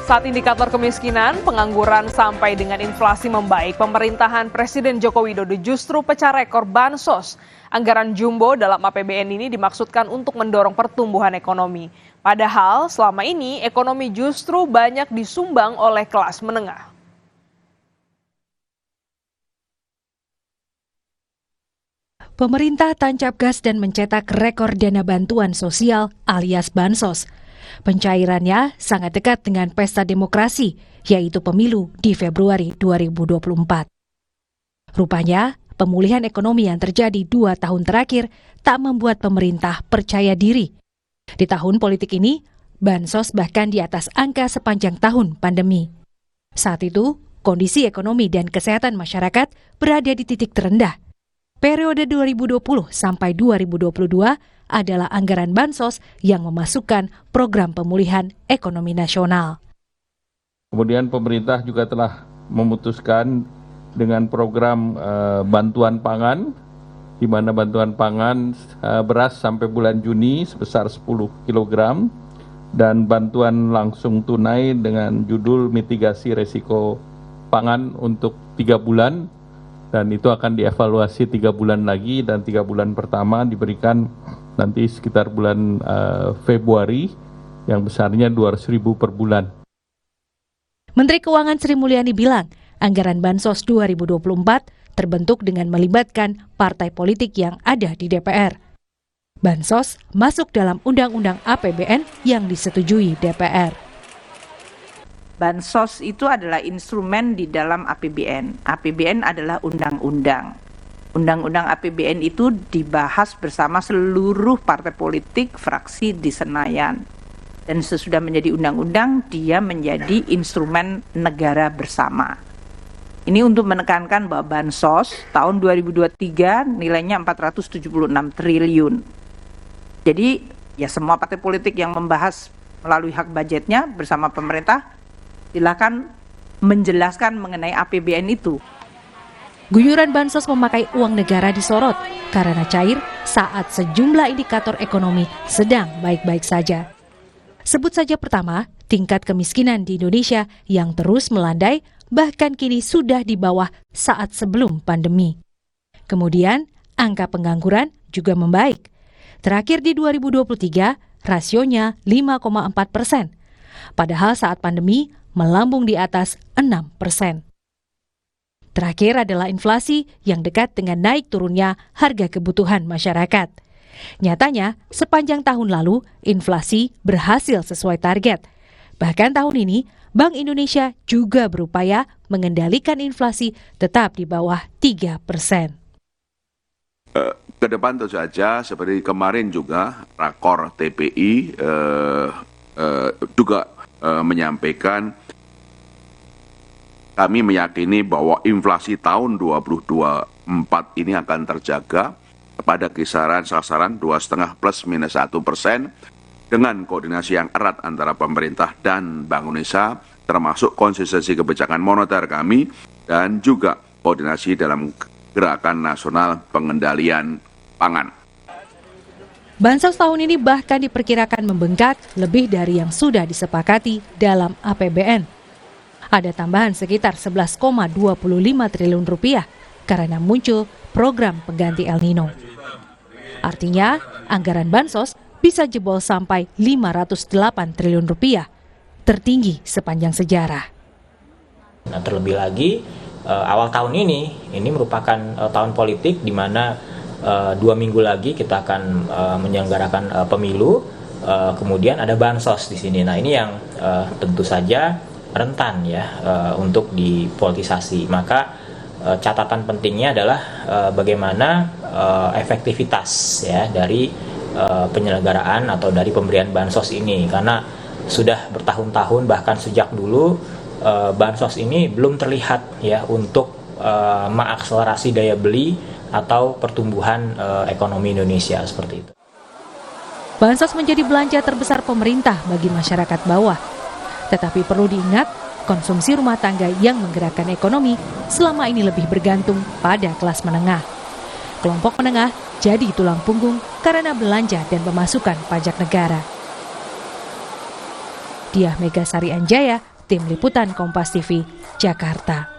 Saat indikator kemiskinan, pengangguran sampai dengan inflasi membaik, pemerintahan Presiden Joko Widodo justru pecah rekor bansos. Anggaran jumbo dalam APBN ini dimaksudkan untuk mendorong pertumbuhan ekonomi. Padahal selama ini ekonomi justru banyak disumbang oleh kelas menengah. Pemerintah tancap gas dan mencetak rekor dana bantuan sosial alias bansos. Pencairannya sangat dekat dengan pesta demokrasi, yaitu pemilu di Februari 2024. Rupanya, pemulihan ekonomi yang terjadi 2 tahun terakhir tak membuat pemerintah percaya diri. Di tahun politik ini, bansos bahkan di atas angka sepanjang tahun pandemi. Saat itu, kondisi ekonomi dan kesehatan masyarakat berada di titik terendah. Periode 2020 sampai 2022 adalah anggaran bansos yang memasukkan program pemulihan ekonomi nasional. Kemudian pemerintah juga telah memutuskan dengan program bantuan pangan, di mana bantuan pangan beras sampai bulan Juni sebesar 10 kg, dan bantuan langsung tunai dengan judul mitigasi resiko pangan untuk 3 bulan, dan itu akan dievaluasi 3 bulan lagi, dan 3 bulan pertama diberikan nanti sekitar bulan Februari yang besarnya 200.000 per bulan. Menteri Keuangan Sri Mulyani bilang, anggaran Bansos 2024 terbentuk dengan melibatkan partai politik yang ada di DPR. Bansos masuk dalam Undang-Undang APBN yang disetujui DPR. Bansos itu adalah instrumen di dalam APBN. APBN adalah undang-undang. Undang-undang APBN itu dibahas bersama seluruh partai politik fraksi di Senayan. Dan sesudah menjadi undang-undang, dia menjadi instrumen negara bersama. Ini untuk menekankan bahwa Bansos tahun 2023 nilainya 476 triliun. Jadi ya semua partai politik yang membahas melalui hak budgetnya bersama pemerintah, silakan menjelaskan mengenai APBN itu. Guyuran bansos memakai uang negara disorot karena cair saat sejumlah indikator ekonomi sedang baik-baik saja. Sebut saja pertama, tingkat kemiskinan di Indonesia yang terus melandai bahkan kini sudah di bawah saat sebelum pandemi. Kemudian, angka pengangguran juga membaik. Terakhir di 2023, rasionya 5,4%. Padahal saat pandemi melambung di atas 6%. Terakhir adalah inflasi yang dekat dengan naik turunnya harga kebutuhan masyarakat. Nyatanya, sepanjang tahun lalu, inflasi berhasil sesuai target. Bahkan tahun ini, Bank Indonesia juga berupaya mengendalikan inflasi tetap di bawah 3%. Ke depan tentu saja, seperti kemarin juga, Rakor TPI juga menyampaikan kami meyakini bahwa inflasi tahun 2024 ini akan terjaga pada kisaran sasaran 2,5 plus minus 1% dengan koordinasi yang erat antara pemerintah dan Bank Indonesia, termasuk konsistensi kebijakan moneter kami dan juga koordinasi dalam gerakan nasional pengendalian pangan. Bansos tahun ini bahkan diperkirakan membengkak lebih dari yang sudah disepakati dalam APBN. Ada tambahan sekitar 11,25 triliun rupiah karena muncul program pengganti El Nino. Artinya, anggaran bansos bisa jebol sampai 508 triliun rupiah, tertinggi sepanjang sejarah. Nah, terlebih lagi, awal tahun ini merupakan tahun politik di mana 2 minggu lagi kita akan menyelenggarakan pemilu, kemudian ada bansos di sini. Nah, ini yang tentu saja rentan ya untuk dipolitisasi. Maka catatan pentingnya adalah bagaimana efektivitas ya dari penyelenggaraan atau dari pemberian bansos ini, karena sudah bertahun-tahun bahkan sejak dulu bansos ini belum terlihat ya untuk mengakselerasi daya beli atau pertumbuhan ekonomi Indonesia seperti itu. Bansos menjadi belanja terbesar pemerintah bagi masyarakat bawah. Tetapi perlu diingat, konsumsi rumah tangga yang menggerakkan ekonomi selama ini lebih bergantung pada kelas menengah. Kelompok menengah jadi tulang punggung karena belanja dan pemasukan pajak negara. Diah Megasari Anjaya, Tim Liputan Kompas TV, Jakarta.